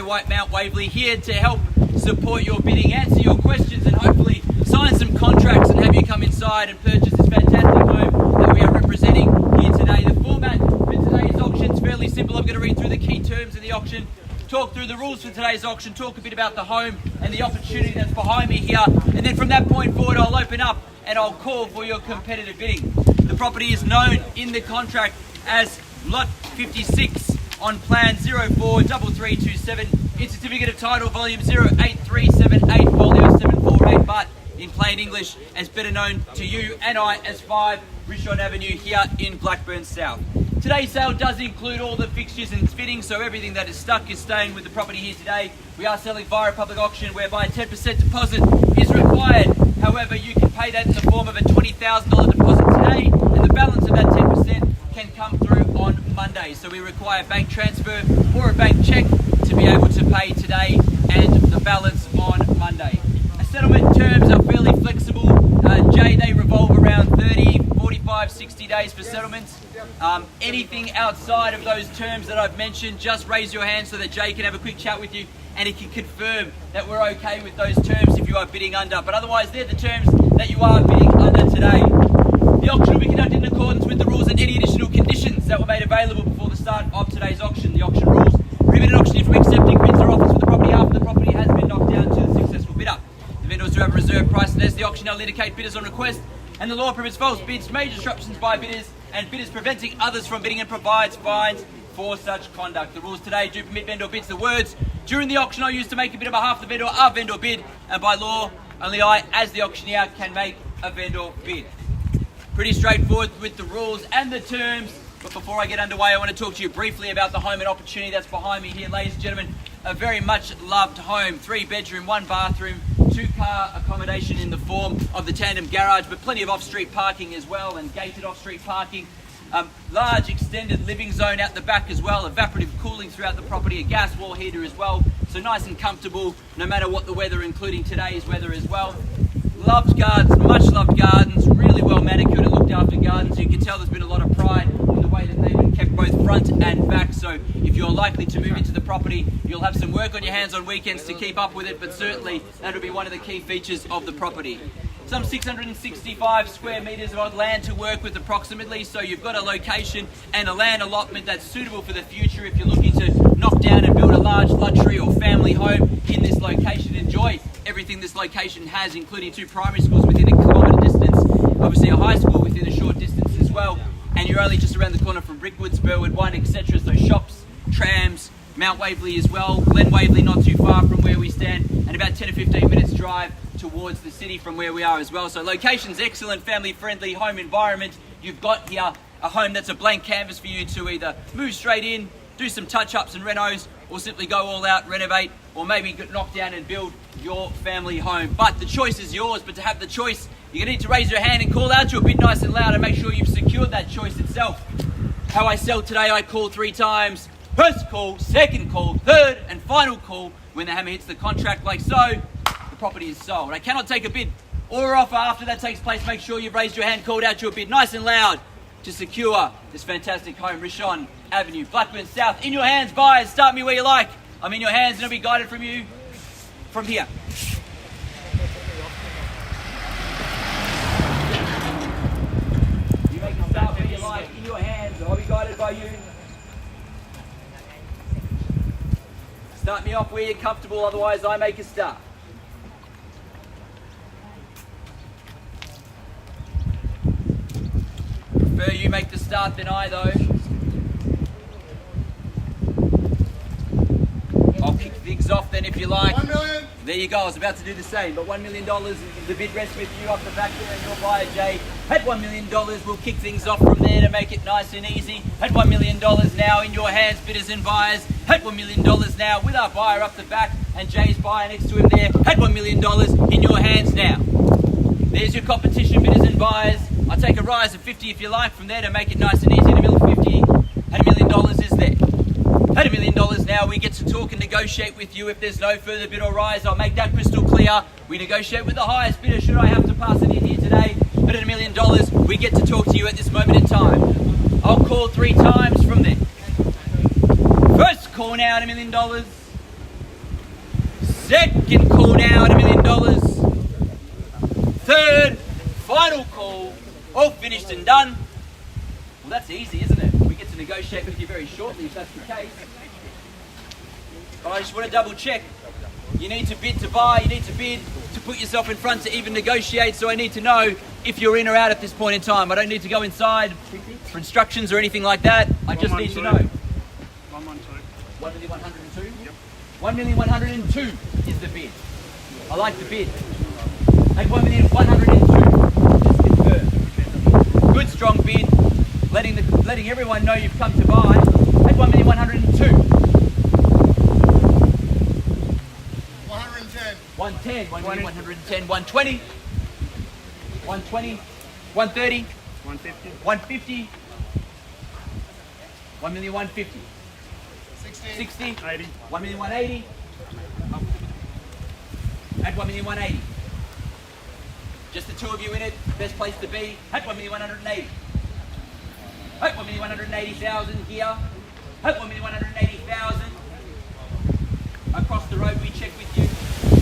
White Mount Waverley, here to help support your bidding, answer your questions, and hopefully sign some contracts and have you come inside and purchase this fantastic home that we are representing here today. The format for today's auction is fairly simple. I'm going to read through the key terms of the auction, talk through the rules for today's auction, talk a bit about the home and the opportunity that's behind me here, and then from that point forward I'll open up and I'll call for your competitive bidding. The property is known in the contract as Lot 56 on Plan 043327, in Certificate of Title Volume 08378, Folio 748, but in plain English as better known to you and I as 5 Rishon Avenue here in Blackburn South. Today's sale does include all the fixtures and fittings, so everything that is stuck is staying with the property here today. We are selling via a public auction whereby a 10% deposit is required. However, you can pay that in the form of a $20,000 deposit today, and the balance of that 10% can come through on Monday. So we require a bank transfer or a bank check to be able to pay today and the balance on Monday. Settlement terms are fairly flexible. Jay, they revolve around 30, 45, 60 days for settlements. Anything outside of those terms that I've mentioned, just raise your hand so that Jay can have a quick chat with you and he can confirm that we're okay with those terms if you are bidding under. But otherwise, they're the terms that you are bidding under today. The auction will be conducted in accordance with the rules and any additional conditions that were made available before the start of today's auction. The auction rules prohibit an auctioneer from accepting bids or offers for the property after the property has been knocked down to the successful bidder. The vendors do have a reserve price, and as the auction will indicate bidders on request, and the law prohibits false bids, major disruptions by bidders, and bidders preventing others from bidding, and provides fines for such conduct. The rules today do permit vendor bids. The words during the auction are used to make a bid on behalf of the vendor or vendor bid, and by law, only I, as the auctioneer, can make a vendor bid. Pretty straightforward with the rules and the terms, but before I get underway, I want to talk to you briefly about the home and opportunity that's behind me here. Ladies and gentlemen, a very much loved home, 3-bedroom, 1 bathroom, 2-car accommodation in the form of the tandem garage, but plenty of off-street parking as well, and gated off-street parking. Large extended living zone out the back as well, evaporative cooling throughout the property, a gas wall heater as well, so nice and comfortable no matter what the weather, including today's weather as well. Loved gardens, much loved gardens, really well manicured and looked after gardens. You can tell there's been a lot of pride in the way that they've been kept both front and back, so if you're likely to move into the property, you'll have some work on your hands on weekends to keep up with it, but certainly that'll be one of the key features of the property. Some 665 square metres of land to work with approximately, so you've got a location and a land allotment that's suitable for the future if you're looking to knock down and build a large luxury or family home in this location. Enjoy everything this location has, including 2 primary schools within a kilometre distance, obviously a high school within a short distance as well, and you're only just around the corner from Brickwoods, Burwood 1, etc. So shops, trams, Mount Waverley as well, Glen Waverley not too far from where we stand, and about 10 to 15 minutes drive towards the city from where we are as well. So location's excellent, family friendly home environment. You've got here a home that's a blank canvas for you to either move straight in, do some touch-ups and renos, or simply go all out, renovate, or maybe knock down and build your family home. But the choice is yours. But to have the choice, you're going to need to raise your hand and call out to a bit nice and loud and make sure you've secured that choice itself. How I sell today, I call 3 times. First call, second call, third and final call. When the hammer hits the contract like so, the property is sold. I cannot take a bid or offer after that takes place. Make sure you've raised your hand, called out to a bid nice and loud to secure this fantastic home, Rishon Avenue, Blackburn South. In your hands, buyers. Start me where you like. I'm in your hands and I'll be guided from you from here. You make a start where you like. In your hands. I'll be guided by you. Start me off where you're comfortable, otherwise I make a start. Prefer you make the start than I though. I'll kick things off then if you like. 1 million. There you go, I was about to do the same, but $1 million, the bid rests with you off the back there and your buyer, Jay. At $1 million, we'll kick things off from there to make it nice and easy. At $1 million now in your hands, bidders and buyers. At $1 million now with our buyer up the back and Jay's buyer next to him there. At $1 million in your hands now. There's your competition, bidders and buyers. I'll take a rise of 50 if you like from there to make it nice and easy. In the middle of 50, at $1 million is there. At $1 million now, we get to talk and negotiate with you. If there's no further bid or rise, I'll make that crystal clear. We negotiate with the highest bidder should I have to pass it in here today. But at $1 million, we get to talk to you at this moment in time. I'll call 3 times from there. First call now at $1 million. Second call now at $1 million. Third, final call, all finished and done. Well, that's easy, isn't it? We get to negotiate with you very shortly if that's the case. But I just want to double check. You need to bid to buy, you need to bid to put yourself in front to even negotiate, so I need to know if you're in or out at this point in time. I don't need to go inside for instructions or anything like that. I just need to know. 1,102? Yep. 1,102 is the bid. I like the bid. Like 1,102. Just confirmed. Good strong bid. Letting everyone know you've come to buy. At 1,102. 110, 110, 120, 120, 130, 150, 150, 1,150, 60, 80, 1,180, at 1,180. Just the two of you in it, best place to be, at 1,180. At 1,180,000 here, at 1,180,000. Across the road we check with you.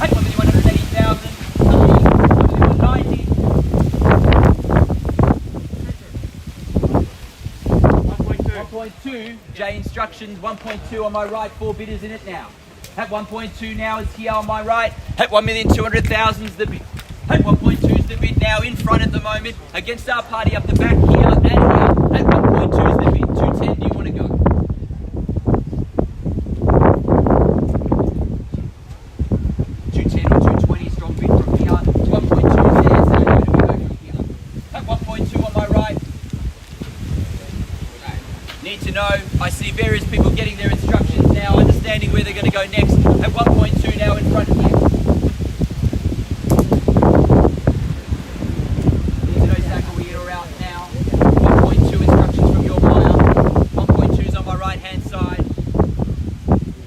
At 1,180,000, 1,190. 1.2, J instructions, 1.2 on my right, 4 bidders in it now. At 1.2 now is here on my right. At 1,200,000 is the bid. At 1.2 is the bid now in front at the moment. Against our party up the back here and here. At 1.2 is the bid. 210, do you want to go? 210 or 220, strong bid from here. 1.2 is there, so where do we go from here? At 1.2 on my right. Need to know, I see various people getting their instructions now, understanding where they're going to go next. At 1.2 now in front here. Need to know, Zach, are we in or out now? 1.2 instructions from your buyer. 1.2 is on my right hand side.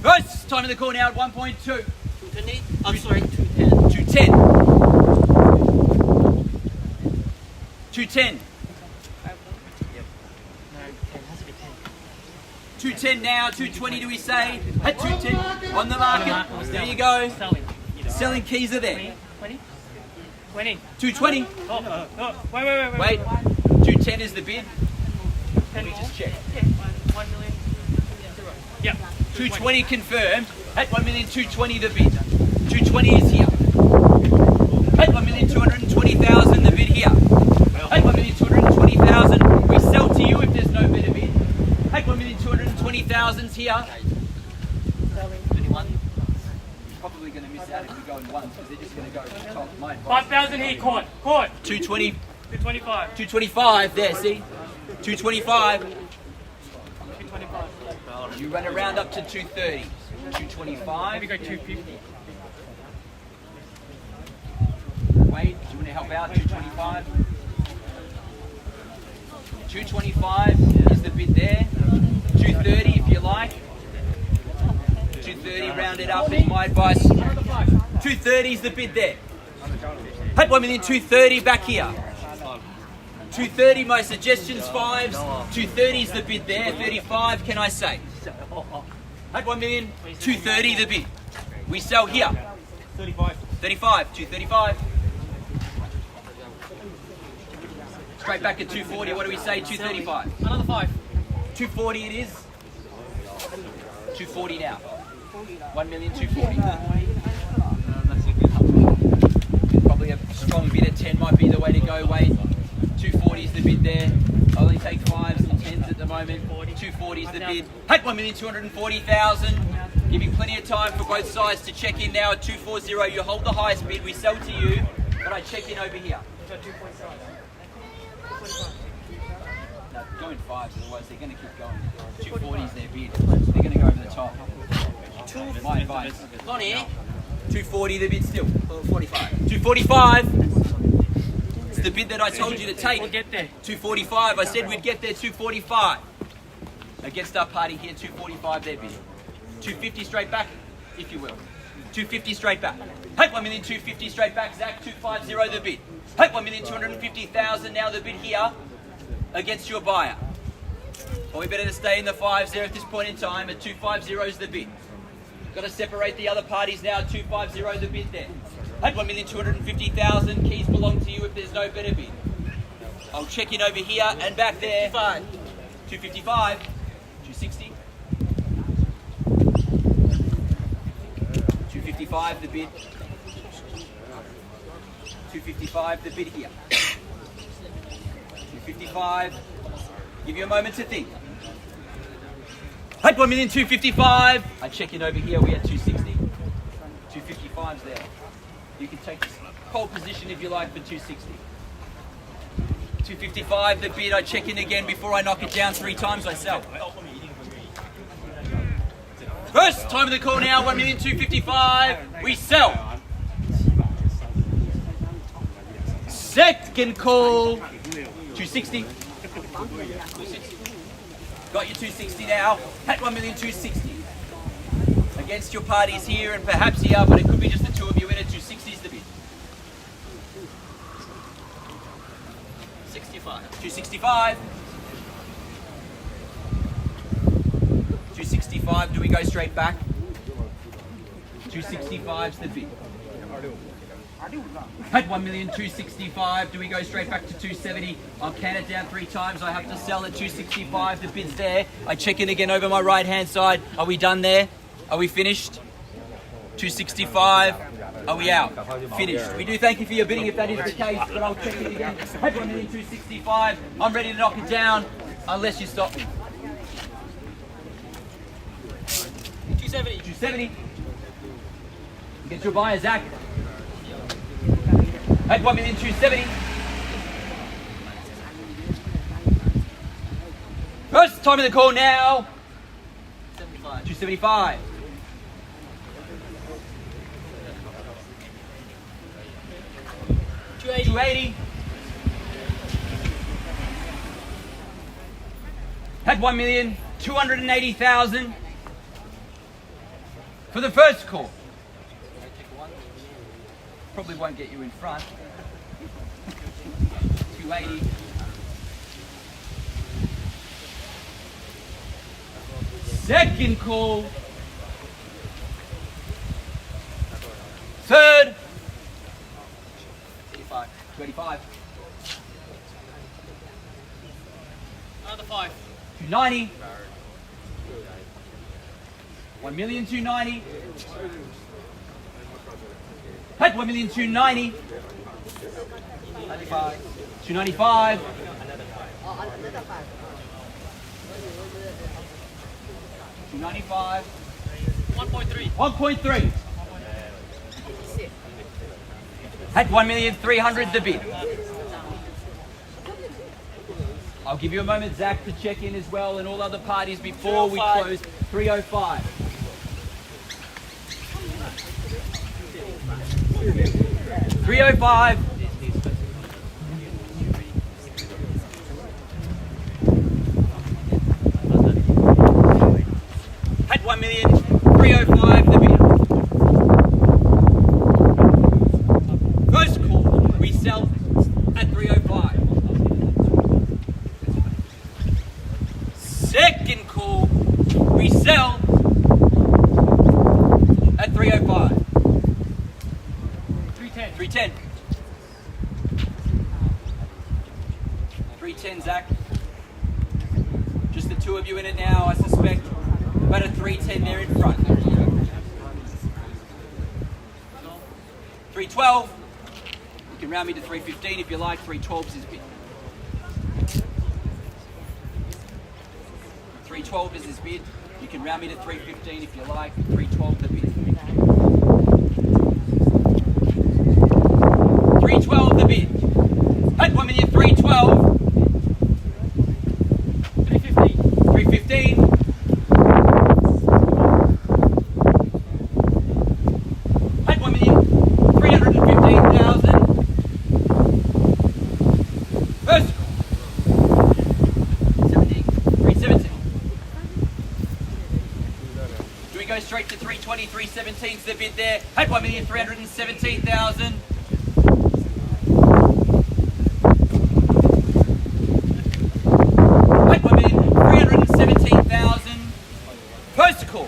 First time in the call now at 1.2. 220? I'm sorry, 210. 210. 210. 210 now, 220 do we say? At 210 on the market. There you go. Selling keys are there. 20? 20. 220. Wait. 210 is the bid. Let me just check. 1 million. Yeah. 220 confirmed. At 1,220,000 the bid. 220 is here. At 1,220,000 the bid here. At 1,220,000 we sell to you if there's no better bid. At 1,220,000's here. 21. Probably going to miss out if we go in ones because they're just going to go to the top. 5,000 here, court. 220. 225. 225 there, see? 225. 225. You run around up to 230. 225. Maybe go 250. Wait, do you want to help out? 225. 225 is the bid there. 230 if you like. 230 rounded up is my advice. 230 is the bid there. At 1,230,000 back here. 230 my suggestions, fives. 230 is the bid there. 35 can I say? At 1,230,000 the bid. We sell here. 35. 235. Straight back at 240. What do we say? 235. Another 5. 240 it is. 240 now. 1,240,000. Probably a strong bid at 10 might be the way to go. Wait. 240 is the bid there. I'll only take 5s and 10s at the moment. 240 is the bid. At 1,240,000. Giving plenty of time for both sides to check in now at 240. You hold the highest bid. We sell to you, but I check in over here. No, go in 5s, otherwise they're going to keep going. 240 is their bid. They're going to go over the top. My advice. 240 the bid still. 45. 245. It's the bid that I told you to take. We'll get there. 245. I said we'd get there. 245. Against our party here, 245 their bid. 250 straight back, if you will. 250 straight back. Hey, 1,250,000 straight back. Zach, 250 the bid. Hey, 1,250,000 now the bid here against your buyer. Or we better to stay in the 5s there at this point in time. At 250 is the bid. Got to separate the other parties now. 250 the bid there. At 1,250,000. Keys belong to you if there's no better bid. I'll check in over here and back there. 255. 260. 255 the bid. 255 the bid here. 255. Give you a moment to think. At 1,255,000. I check in over here. We at 260. 255's there. You can take this pole position if you like for 260. 255 the bid. I check in again before I knock it down 3 times. I sell. First time of the call now. 1,255,000. We sell. Second call. 260. Got you 260 now. At 1,260,000. Against your parties here and perhaps here, but it could be just the two of you in it. 260's the bid. 65. 265. 265. Do we go straight back? 265's the bid. At 1,265,000, do we go straight back to 270? I'll count it down 3 times. I have to sell at 265. The bid's there. I check in again over my right hand side. Are we done there? Are we finished? 265. Are we out? Finished. We do thank you for your bidding if that is the case, but I'll check it again. At 1,265,000, I'm ready to knock it down unless you stop me. 270. 270. Get your buyer, Zach. At 1,270,000. First time of the call now. 275. 280. At 1,280,000 for the first call. Probably won't get you in front. 280. Second call. Third. 25. Another 5. 290. 1,290,000. At 1,290,000. 295. 295. 1.3. 1.3. At 1,300,000 the bid. I'll give you a moment, Zach, to check in as well and all other parties before we close. 305. 305. At 1,305,000 the bid. First call, we sell at 305. Second call, we sell at 305. 310. 310. 310, Zach. Just the two of you in it now, I suspect. About a 310 there in front. 312. You can round me to 315 if you like. 312's his bid. 312 is his bid. You can round me to 315 if you like. 312 the bid. 312 the bid. At 1,312,000. 315. 315. At 1,315,000. First call. 317. Do we go straight to 320, 317's the bid there? At 1,317,000. At 1,317,000. First call.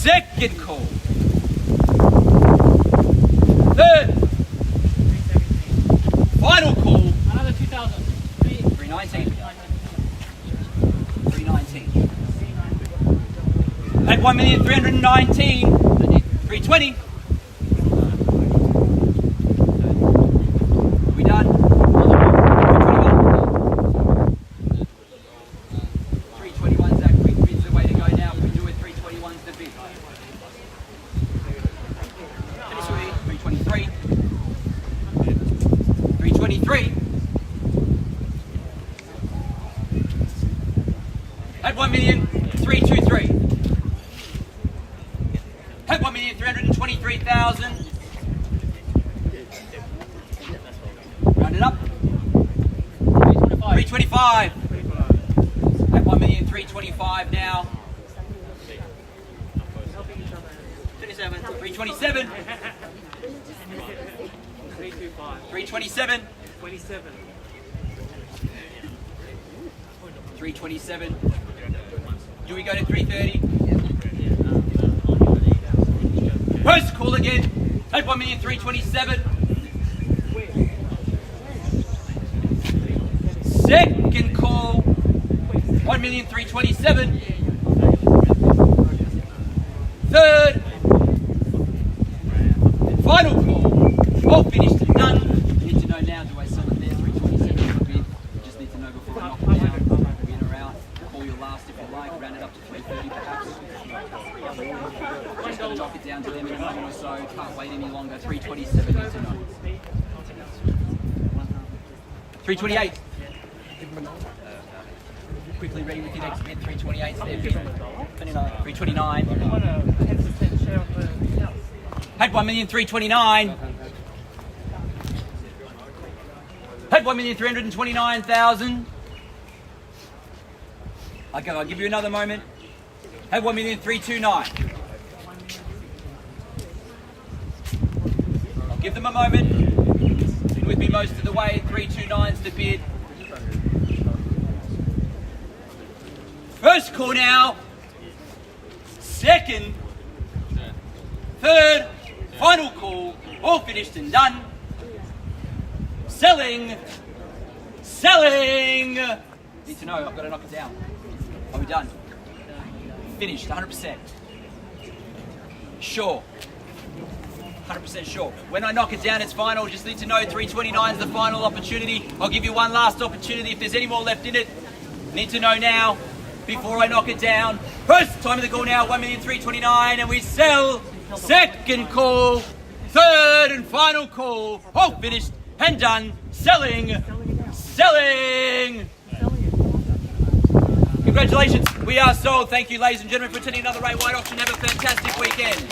Second call. Third. Final call. Another 2,000. 319. 319. At 1,319,000. 320. Are we done? 321. 321, Zach. Quick bid's the way to go now. We do it. 321's the bid. 323. 323. At 1,323,000. At 1,323,000. Round it up. 325. At 1,325,000 now. 327. 327. 327. Do we go to 330? First call again. At 1,327,000. Second call. 1,327,000. Third. Final call. All finished and done. Need to know now, do I sell it there? 327 for bid. Just need to know before I knock it down. In or out. Call your last if you like. Round it up to 330 perhaps. Just got to knock it down to them in a moment or so. Can't wait any longer. 327 need to know. 328. Quickly ready with your next bid. 328 there. 329. Had 1,329,000. Had 1,329,000. Okay, I'll give you another moment. Had 1,329,000. I'll give them a moment. Been with me most of the way. 329's the bid. First call now. Second. Third. Final call. All finished and done. Selling. Selling. Need to know. I've got to knock it down. Are we done? Finished. 100%. Sure. 100% sure. When I knock it down, it's final. Just need to know 329 is the final opportunity. I'll give you one last opportunity. If there's any more left in it, need to know now before I knock it down. First time of the call now, 1,329,000, and we sell. Second call. Third and final call. All finished and done. Selling. Selling. Congratulations. We are sold. Thank you, ladies and gentlemen, for attending another Ray White auction. Have a fantastic weekend.